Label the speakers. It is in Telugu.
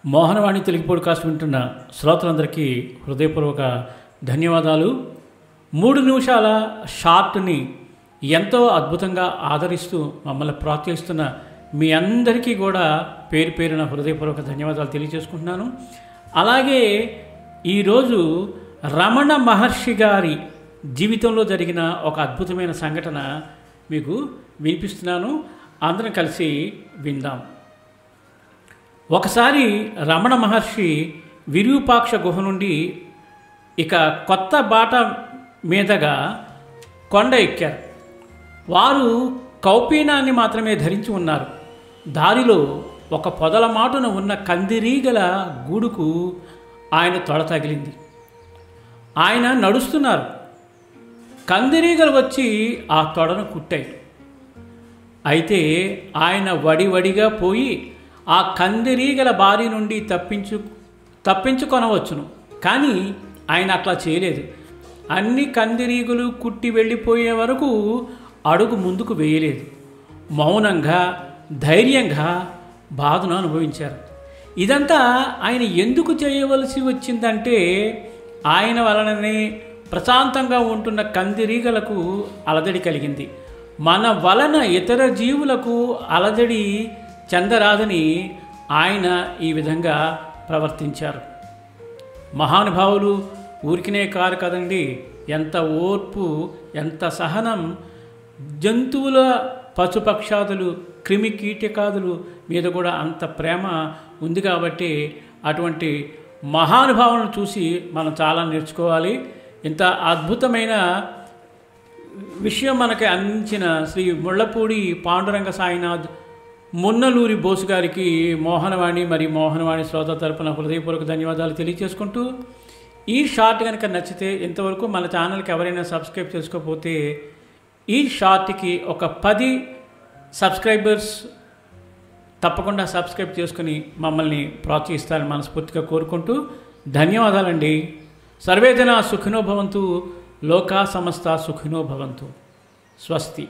Speaker 1: మోహనవాణి తెలుగు పాడ్కాస్ట్ వింటున్న శ్రోతలందరికీ హృదయపూర్వక ధన్యవాదాలు. 3 నిమిషాల షార్ట్ని ఎంతో అద్భుతంగా ఆదరిస్తూ మమ్మల్ని ప్రోత్సహిస్తున్న మీ అందరికీ కూడా పేరు పేరున హృదయపూర్వక ధన్యవాదాలు తెలియజేసుకుంటున్నాను. అలాగే ఈరోజు రమణ మహర్షి గారి జీవితంలో జరిగిన ఒక అద్భుతమైన సంఘటన మీకు వినిపిస్తున్నాను. అందరం కలిసి విందాం. ఒకసారి రమణ మహర్షి విరూపాక్ష గుహ నుండి ఇక కొత్త బాట మీదగా కొండ ఎక్కారు. వారు కౌపీనాన్ని మాత్రమే ధరించి ఉన్నారు. దారిలో ఒక పొదల మాటున ఉన్న కందిరీగల గూడుకు ఆయన తొడ తగిలింది. ఆయన నడుస్తున్నారు. కందిరీగలు వచ్చి ఆ తొడను కుట్టాయి. అయితే ఆయన వడివడిగా పోయి ఆ కందిరీగల బారి నుండి తప్పించుకొనవచ్చును. కానీ ఆయన అట్లా చేయలేదు. అన్ని కందిరీగలు కుట్టి వెళ్ళిపోయే వరకు అడుగు ముందుకు వేయలేదు. మౌనంగా ధైర్యంగా బాధను అనుభవించారు. ఇదంతా ఆయన ఎందుకు చేయవలసి వచ్చిందంటే ఆయన వలననే ప్రశాంతంగా ఉంటున్న కందిరీగలకు అలజడి కలిగింది. మన వలన ఇతర జీవులకు అలజడి చెందరాదని ఆయన ఈ విధంగా ప్రవర్తించారు. మహానుభావులు ఊరికినే కారు కదండి, ఎంత ఓర్పు, ఎంత సహనం. జంతువుల పశుపక్షాదులు క్రిమి కీటకాదులు మీద కూడా అంత ప్రేమ ఉంది. కాబట్టి అటువంటి మహానుభావులను చూసి మనం చాలా నేర్చుకోవాలి. ఇంత అద్భుతమైన విషయం మనకి అందించిన శ్రీ ముళ్ళపూడి పాండురంగ సాయినాథ్ మున్నలూరి బోసు గారికి మోహనవాణి మోహనవాణి శ్రోత తరపున హృదయపూర్వక ధన్యవాదాలు తెలియజేసుకుంటూ, ఈ షార్ట్ కనుక నచ్చితే ఇంతవరకు మన ఛానల్కి ఎవరైనా సబ్స్క్రైబ్ చేసుకోకపోతే ఈ షార్ట్కి ఒక 10 సబ్స్క్రైబర్స్ తప్పకుండా సబ్స్క్రైబ్ చేసుకుని మమ్మల్ని ప్రోత్సహిస్తారని మనస్ఫూర్తిగా కోరుకుంటూ ధన్యవాదాలండి. సర్వే జనా సుఖినో భవంతు, లోకా సమస్త సుఖినో భవంతు. స్వస్తి.